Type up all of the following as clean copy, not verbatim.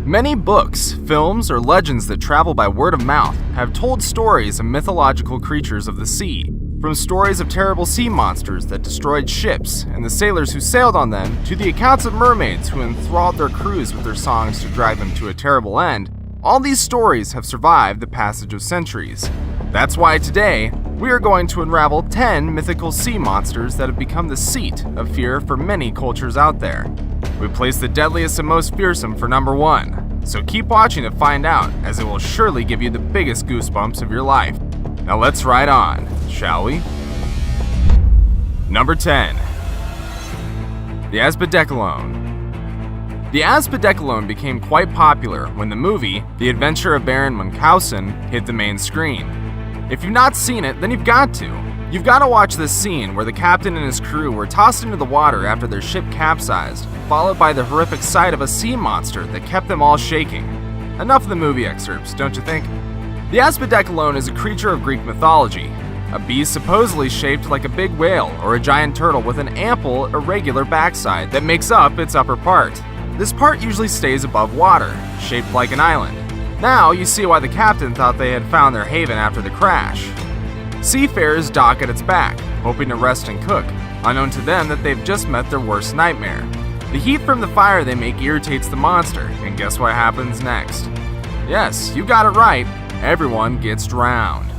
Many books, films, or legends that travel by word of mouth have told stories of mythological creatures of the sea, from stories of terrible sea monsters that destroyed ships and the sailors who sailed on them, to the accounts of mermaids who enthralled their crews with their songs to drag them to a terrible end. All these stories have survived the passage of centuries. That's why today, we are going to unravel 10 mythical sea monsters that have become the seat of fear for many cultures out there. We place the deadliest and most fearsome for number 1, so keep watching to find out, as it will surely give you the biggest goosebumps of your life. Now let's ride on, shall we? Number 10. The Azbidecalone. The Azbidecalone became quite popular when the movie The Adventure of Baron Munchausen hit the main screen. If you've not seen it, then you've got to. You've got to watch this scene where the captain and his crew were tossed into the water after their ship capsized, followed by the horrific sight of a sea monster that kept them all shaking. Enough of the movie excerpts, don't you think? The Azbidecalone is a creature of Greek mythology, a beast supposedly shaped like a big whale or a giant turtle with an ample, irregular backside that makes up its upper part. This part usually stays above water, shaped like an island. Now you see why the captain thought they had found their haven after the crash. Seafarers dock at its back, hoping to rest and cook, unknown to them that they've just met their worst nightmare. The heat from the fire they make irritates the monster, and guess what happens next? Yes, you got it right, everyone gets drowned.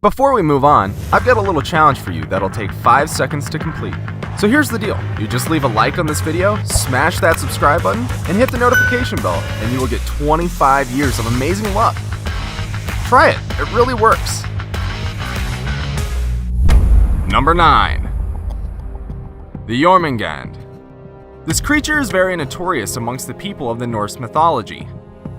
Before we move on, I've got a little challenge for you that'll take 5 seconds to complete. So here's the deal, you just leave a like on this video, smash that subscribe button, and hit the notification bell, and you will get 25 years of amazing luck. Try it, it really works. Number 9. The Jormungand. This creature is very notorious amongst the people of the Norse mythology.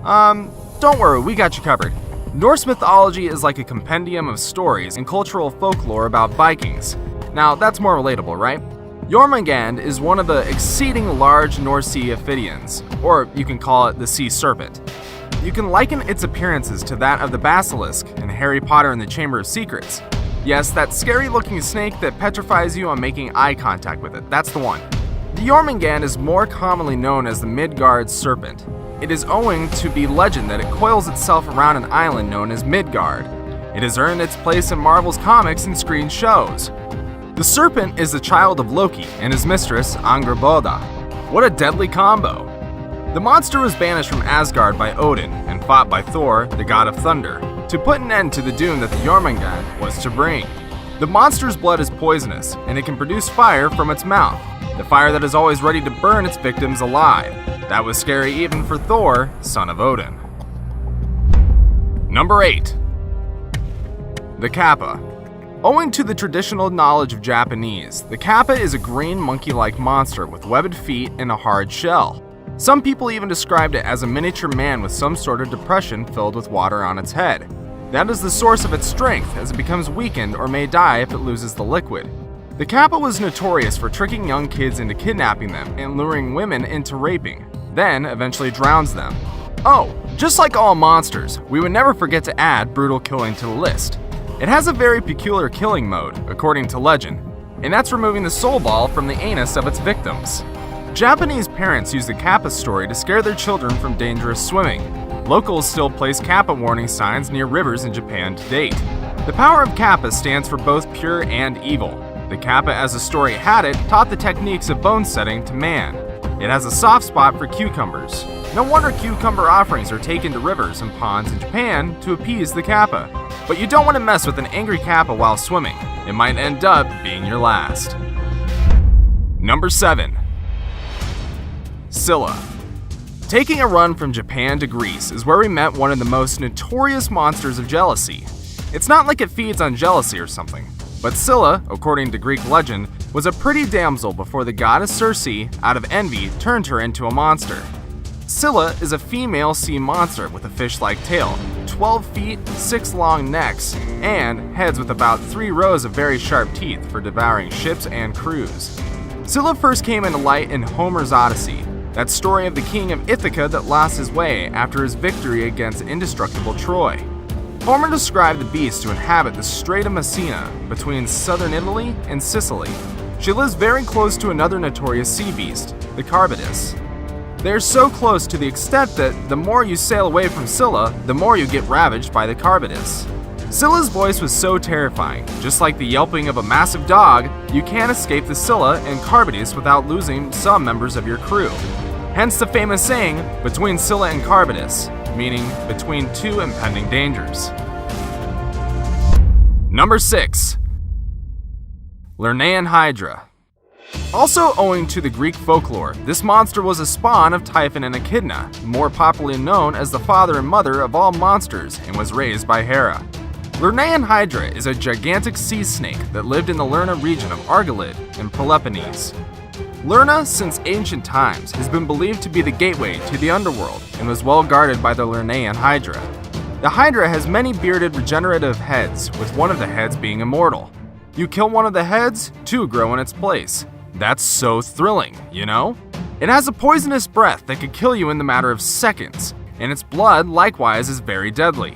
Don't worry, we got you covered. Norse mythology is like a compendium of stories and cultural folklore about Vikings. Now, that's more relatable, right? Jormungand is one of the exceeding large North Sea Ophidians, or you can call it the sea serpent. You can liken its appearances to that of the basilisk in Harry Potter and the Chamber of Secrets. Yes, that scary-looking snake that petrifies you on making eye contact with it, that's the one. The Jormungand is more commonly known as the Midgard serpent. It is owing to the legend that it coils itself around an island known as Midgard. It has earned its place in Marvel's comics and screen shows. The serpent is the child of Loki and his mistress, Angrboda. What a deadly combo! The monster was banished from Asgard by Odin and fought by Thor, the god of thunder, to put an end to the doom that the Jormungand was to bring. The monster's blood is poisonous, and it can produce fire from its mouth, the fire that is always ready to burn its victims alive. That was scary even for Thor, son of Odin. Number 8. The Kappa. Owing to the traditional knowledge of Japanese, the Kappa is a green monkey-like monster with webbed feet and a hard shell. Some people even described it as a miniature man with some sort of depression filled with water on its head. That is the source of its strength, as it becomes weakened or may die if it loses the liquid. The Kappa was notorious for tricking young kids into kidnapping them and luring women into raping, then eventually drowns them. Oh, just like all monsters, we would never forget to add brutal killing to the list. It has a very peculiar killing mode, according to legend, and that's removing the soul ball from the anus of its victims. Japanese parents use the Kappa story to scare their children from dangerous swimming. Locals still place Kappa warning signs near rivers in Japan to date. The power of Kappa stands for both pure and evil. The Kappa, as the story had it, taught the techniques of bone setting to man. It has a soft spot for cucumbers. No wonder cucumber offerings are taken to rivers and ponds in Japan to appease the Kappa. But you don't want to mess with an angry Kappa while swimming. It might end up being your last. Number 7. Scylla. Taking a run from Japan to Greece is where we met one of the most notorious monsters of jealousy. It's not like it feeds on jealousy or something, but Scylla, according to Greek legend, was a pretty damsel before the goddess Circe, out of envy, turned her into a monster. Scylla is a female sea monster with a fish-like tail, 12 feet, 6 long necks, and heads with about 3 rows of very sharp teeth for devouring ships and crews. Scylla first came into light in Homer's Odyssey, that story of the king of Ithaca that lost his way after his victory against indestructible Troy. Homer described the beast to inhabit the Strait of Messina between southern Italy and Sicily. She lives very close to another notorious sea beast, the Carbidus. They're so close to the extent that the more you sail away from Scylla, the more you get ravaged by the Carbids. Scylla's voice was so terrifying, just like the yelping of a massive dog, you can't escape the Scylla and Carbids without losing some members of your crew. Hence the famous saying, between Scylla and Carbids, meaning between two impending dangers. Number 6. Lernaean Hydra. Also owing to the Greek folklore, this monster was a spawn of Typhon and Echidna, more popularly known as the father and mother of all monsters, and was raised by Hera. Lernaean Hydra is a gigantic sea snake that lived in the Lerna region of Argolid in Peloponnese. Lerna, since ancient times, has been believed to be the gateway to the underworld and was well guarded by the Lernaean Hydra. The Hydra has many bearded regenerative heads, with one of the heads being immortal. You kill one of the heads, two grow in its place. That's so thrilling, you know? It has a poisonous breath that could kill you in the matter of seconds, and its blood likewise is very deadly.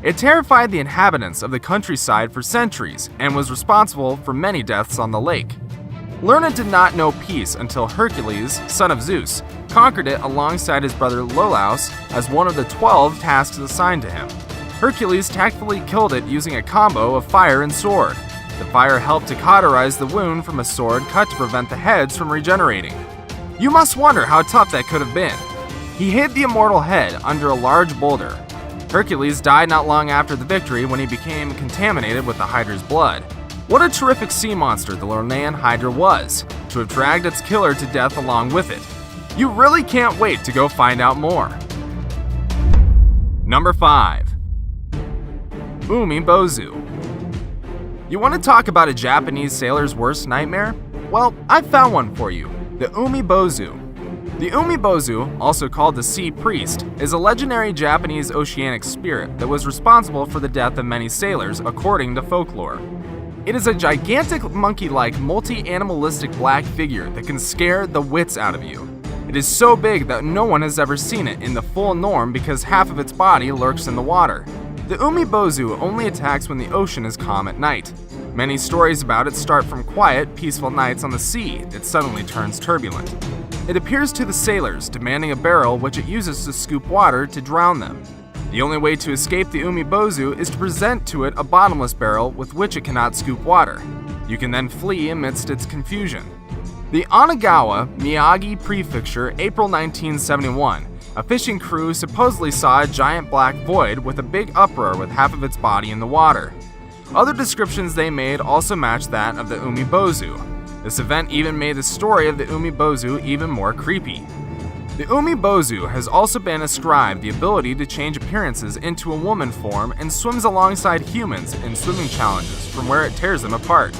It terrified the inhabitants of the countryside for centuries and was responsible for many deaths on the lake. Lerna did not know peace until Hercules, son of Zeus, conquered it alongside his brother Iolaus as one of the 12 tasks assigned to him. Hercules tactfully killed it using a combo of fire and sword. The fire helped to cauterize the wound from a sword cut to prevent the heads from regenerating. You must wonder how tough that could have been. He hid the immortal head under a large boulder. Hercules died not long after the victory when he became contaminated with the Hydra's blood. What a terrific sea monster the Lernaean Hydra was, to have dragged its killer to death along with it. You really can't wait to go find out more. Number 5. Umibozu. You want to talk about a Japanese sailor's worst nightmare? Well, I found one for you, the Umibozu. The Umibozu, also called the Sea Priest, is a legendary Japanese oceanic spirit that was responsible for the death of many sailors according to folklore. It is a gigantic monkey-like multi-animalistic black figure that can scare the wits out of you. It is so big that no one has ever seen it in the full norm because half of its body lurks in the water. The Umibozu only attacks when the ocean is calm at night. Many stories about it start from quiet, peaceful nights on the sea that suddenly turns turbulent. It appears to the sailors, demanding a barrel which it uses to scoop water to drown them. The only way to escape the Umibozu is to present to it a bottomless barrel with which it cannot scoop water. You can then flee amidst its confusion. The Onagawa, Miyagi Prefecture, April 1971. A fishing crew supposedly saw a giant black void with a big uproar with half of its body in the water. Other descriptions they made also matched that of the Umibozu. This event even made the story of the Umibozu even more creepy. The Umibozu has also been ascribed the ability to change appearances into a woman form and swims alongside humans in swimming challenges from where it tears them apart.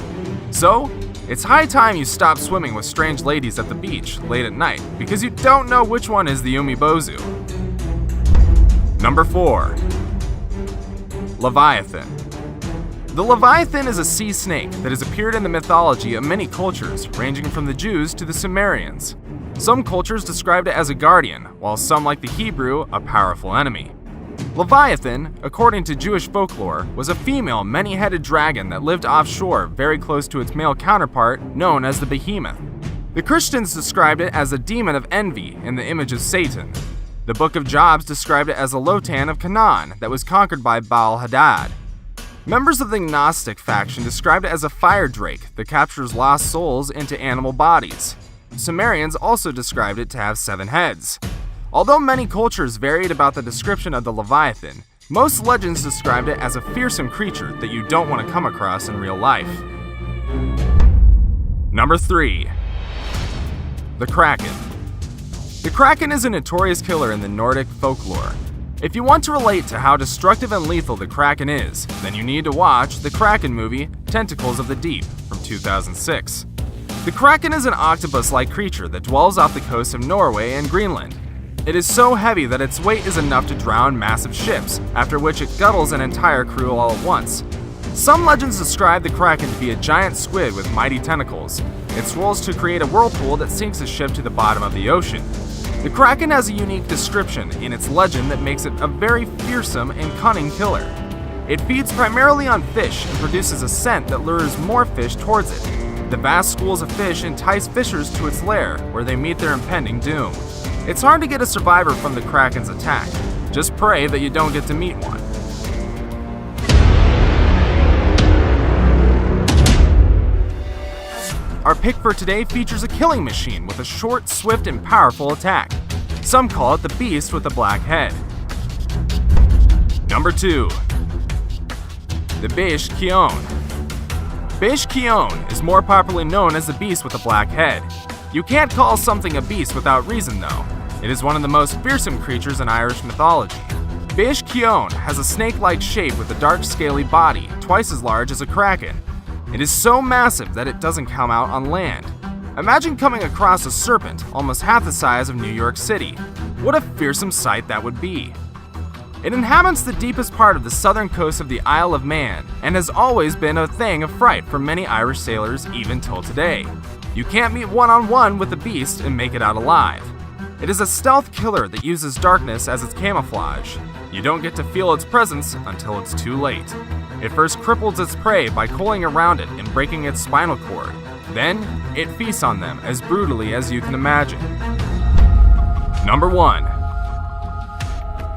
So, it's high time you stop swimming with strange ladies at the beach late at night because you don't know which one is the Umibozu. Number 4. Leviathan. The Leviathan is a sea snake that has appeared in the mythology of many cultures, ranging from the Jews to the Sumerians. Some cultures described it as a guardian, while some, like the Hebrew, a powerful enemy. Leviathan, according to Jewish folklore, was a female many-headed dragon that lived offshore very close to its male counterpart, known as the Behemoth. The Christians described it as a demon of envy in the image of Satan. The Book of Jobs described it as a Lotan of Canaan that was conquered by Baal-Hadad. Members of the Gnostic faction described it as a fire drake that captures lost souls into animal bodies. Sumerians also described it to have 7 heads. Although many cultures varied about the description of the Leviathan, most legends described it as a fearsome creature that you don't want to come across in real life. Number 3. The Kraken. The Kraken is a notorious killer in the Nordic folklore. If you want to relate to how destructive and lethal the Kraken is, then you need to watch the Kraken movie, Tentacles of the Deep, from 2006. The Kraken is an octopus-like creature that dwells off the coast of Norway and Greenland. It is so heavy that its weight is enough to drown massive ships, after which it guttles an entire crew all at once. Some legends describe the Kraken to be a giant squid with mighty tentacles. Its role is to create a whirlpool that sinks a ship to the bottom of the ocean. The Kraken has a unique description in its legend that makes it a very fearsome and cunning killer. It feeds primarily on fish and produces a scent that lures more fish towards it. The vast schools of fish entice fishers to its lair, where they meet their impending doom. It's hard to get a survivor from the Kraken's attack. Just pray that you don't get to meet one. Our pick for today features a killing machine with a short, swift, and powerful attack. Some call it the Beast with a black head. Number 2. The Beige Kion. Beige Kion is more popularly known as the Beast with a black head. You can't call something a beast without reason though. It is one of the most fearsome creatures in Irish mythology. Beige Kion has a snake-like shape with a dark scaly body, twice as large as a kraken. It is so massive that it doesn't come out on land. Imagine coming across a serpent almost half the size of New York City. What a fearsome sight that would be. It inhabits the deepest part of the southern coast of the Isle of Man and has always been a thing of fright for many Irish sailors even till today. You can't meet one-on-one with the beast and make it out alive. It is a stealth killer that uses darkness as its camouflage. You don't get to feel its presence until it's too late. It first cripples its prey by coiling around it and breaking its spinal cord. Then, it feasts on them as brutally as you can imagine. Number 1.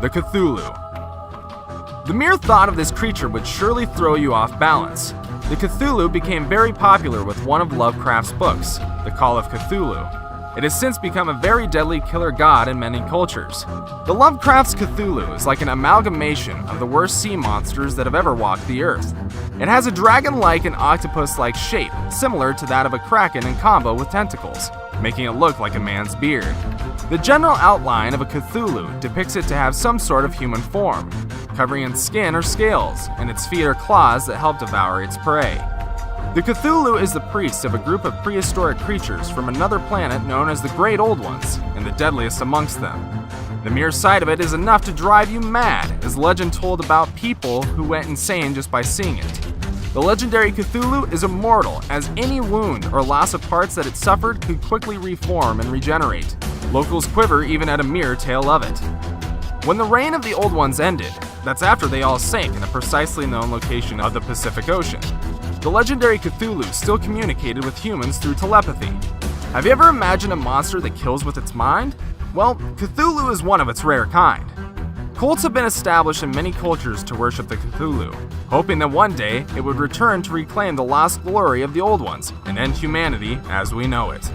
The Cthulhu. The mere thought of this creature would surely throw you off balance. The Cthulhu became very popular with one of Lovecraft's books, The Call of Cthulhu. It has since become a very deadly killer god in many cultures. The Lovecraft's Cthulhu is like an amalgamation of the worst sea monsters that have ever walked the earth. It has a dragon-like and octopus-like shape, similar to that of a kraken in combo with tentacles, making it look like a man's beard. The general outline of a Cthulhu depicts it to have some sort of human form, covering its skin or scales, and its feet are claws that help devour its prey. The Cthulhu is the priest of a group of prehistoric creatures from another planet known as the Great Old Ones, and the deadliest amongst them. The mere sight of it is enough to drive you mad, as legend told about people who went insane just by seeing it. The legendary Cthulhu is immortal, as any wound or loss of parts that it suffered could quickly reform and regenerate. Locals quiver even at a mere tale of it. When the reign of the Old Ones ended, that's after they all sank in a precisely known location of the Pacific Ocean, the legendary Cthulhu still communicated with humans through telepathy. Have you ever imagined a monster that kills with its mind? Well, Cthulhu is one of its rare kind. Cults have been established in many cultures to worship the Cthulhu, hoping that one day it would return to reclaim the lost glory of the Old Ones and end humanity as we know it.